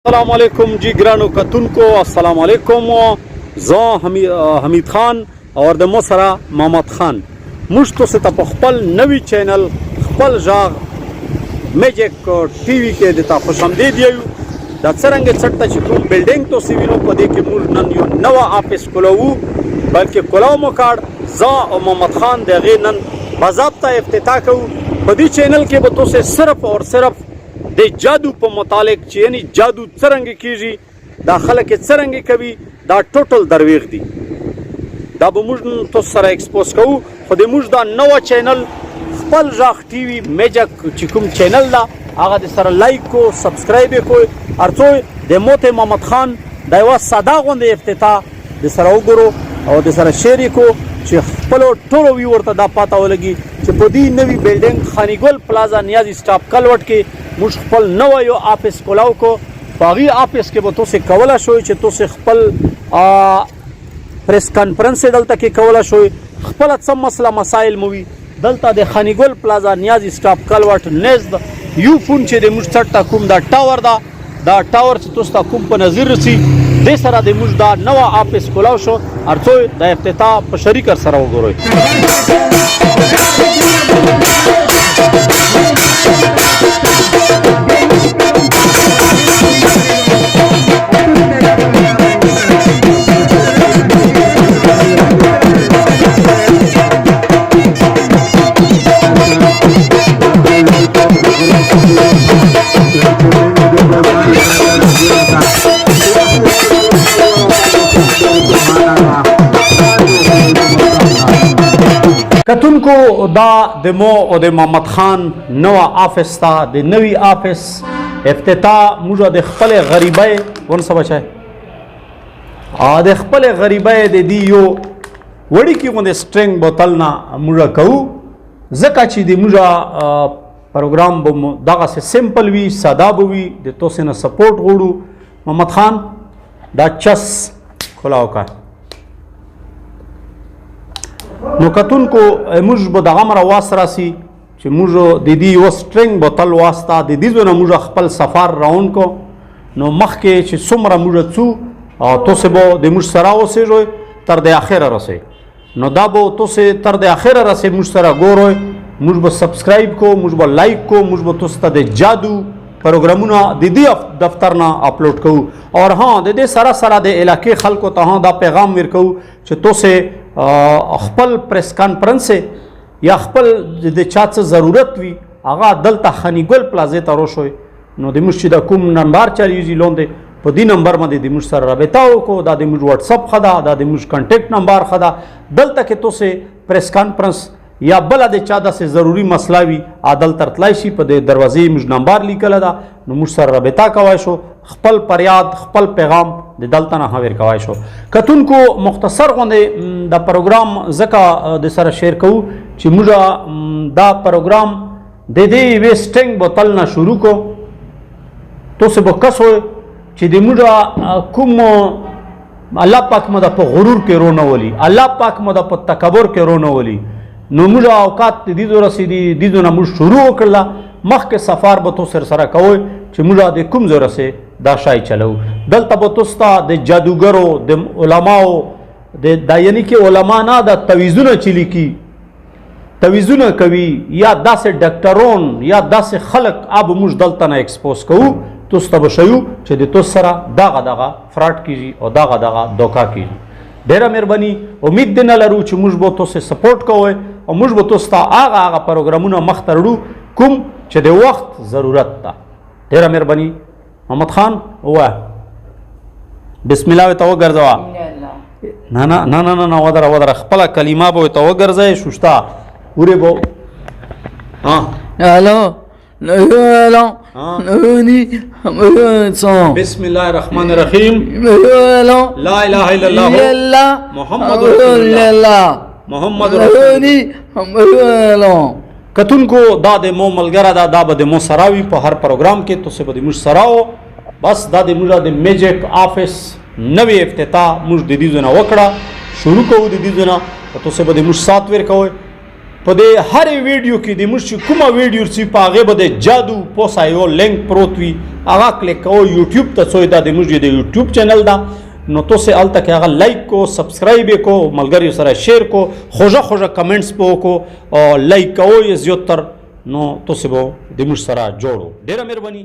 السلام علیکم جی ګرانو کتونکو، السلام علیکم. زه حمید خان اور د مو سره محمد خان. موږ تاسو ته په خپل نوی چینل خپل ژغ میجیک ټي وي کې د تا خوش آمدید یو. دا څرنګه چټه چې کوم بلډینګ تاسو وینئ په دې کې موږ نن یو نوه آفیس کولو، بلکې کولو مو کاړ زه او محمد خان د هغې نن باضابطه افتتاح کوو. په دې چینل کې به تاسو صرف اور صرف د جادو په متعلق چې یعنی جادو څرنګه کیږي، دا خلک څرنګه کوي، دا ټوټل درویغ دي. دا به موږ تاسو سره ایکسپوز کوو. خو د موږ دا نوه چینل خپل ژغ ټي وي میجک چې کوم چینل ده هغه د سره لایک کو، سبسکرایب یې کوئ. هر څو د موت محمد خان دا یوه ساده غوندې افتتاح د سره وګورو او د سره شیر یې کو چې خپلو ټولو ویور ته دا پاته ولګي چې په دې نوي بلډینګ خانیګل پلازا نیازي سټاپ کلوټ کې موږ خپل نوی یو آفیس کولاو کو. په هغې آفیس کې به تاسې کولی شئ چې تاسې خپل پریس کانفرنس یې دلته کې کولی شئ. خپله څه مسله مسایل مو وي دلته د خانیګل پلازا نیازي سټاپ کلوټ نزد یو فون چې د موږ څټ ته کوم دا ټاور ده، دا ټاور چې تاسو ته کوم په نظر رسي دې سره د موږ دا نوه آفیس کولاو شو. هر څو د افتتاح په شریک سره وګورئ. کتونکو دا د مو او د محمد خان نوه آفیس ته د نوي آفیس افتتاح موږ د خپلې غریبۍ ونسه بچی د خپلې غریبۍ د دې یو وړیکې غوندې سټرنګ بوتل نه موږ کوو، ځکه چې د موږ پروګرام به دغسې سمپل وي، ساده به وي، د تاسې نه سپورټ غواړو. محمد خان دا چس کلاو کا. نو کتونکو موږ به دغه مره واس راسي چې موږ د دې یوه سټرنګ بوتل واسطه د دې ځای نه موږ خپل سفر راون کو. نو مخکې چې څومره موږ څو تاسې به د موږ سره اوسېږئ تر د اخره رسئ. نو دا به تاسې تر د اخره رسئ موږ سره ګورئ، موږ به سبسکرایب کو، موږ به لایک کو، موږ به تاسو ته د جادو پروګرامونه د دې دفتر نه اپلوډ کوو. اور ها د دې سره سره د علاقې خلکو ته دا پیغام ورکوو چې تاسې خپل پریس کانفرنس یا خپل د چا څه ضرورت وي هغه دلته خانیګل پلازې ته راشئ. نو د موږ چې د کوم نمبر چلیږي لاندې په دې نمبر باندې د موږ سره رابطه وکړو. دا د موږ وټساپ ښه ده، دا د موږ کنټیکټ نمبر ښه ده. دلته کې تاسې پریس کانفرنس یا بله د چا داسې ضروري مسله وي دلته تللی شي، په د دروازې موږ نمبر لیکلی ده، نو موږ سره رابطه کوی شو، خپل پریاد خپل پیغام د دلته نه هویر کوی شو. کتونکو مختصر غوندې د پروګرام ځکه د سره شیر کوو چې موږ دا پروګرام د دې یوې سټنګ بوتل نه شروع کو. تاسې به کس وئ چې د موږ کوم الله پاک مو د په غرور کې رونه ولي، الله پاک مو د په تکبر کې رونه ولي. نو موږ اوقات د دې رسېدي دې نه موږ شروع وکړله. مخکې سفر به تاسو سره کوئ چې موږ د کوم ځای رسې دا شی چلو. دلته به تاسو ته د جادوګرو د علماو دا یعنی کې علما نه د تویزونه چې لیکي، تویزونه کوي، یا داسې ډاکټرون یا داسې خلک به موږ دلته نه ایکسپوز کوو. تاسو ته به ښیو چې د تاسو سره دغه فراډ کیږي او دغه دوکه کیږي. ډیره مهرباني، امید دې نه لرو چې موږ به تاسې سپورټ کوئ او موږ به تاسو ته هغه پروګرامونه مخ ته وړو کوم چې د وخت ضرورت ده. ډیره مهرباني. محمد خان ووایه بسم الله ورته وګرځوه. نه نه نه نه ودره خپله کلمه به ورته وګرځئ. شوشته ورې به الو بسم الله الرحمن الرحیم. لا اله الا الله محمد رسول الله محمد رسول الله. کتونکو دا د مو ملګره ده، دا به د مو سره وي په هر پروګرام کې. تاسې به د موږ سره وو. بس دا د موږ د میجیک آفیس نوې افتتاح موږ د دې ځای نه وکړه، شروع کوو د دې ځای نه. تاسې به د موږ سات ورکوئ. په دې هر ویډیو کې د موږ چې کومه ویډیو چې په هغې به د جادو پوسه یو لینک پروت وي هغه کلیک کوو یوټیوب ته څو دا د موږ د یوټیوب چینل ده نو تاسې هلته کې هغه لایک کو سبسکرایب یې کو ملګریو سره شیر کو خوږه خوږه کمنټس به وکړو او لایک کوو یې زیاتر نو تاسې به د موږ سره جوړو ډېره مهرباني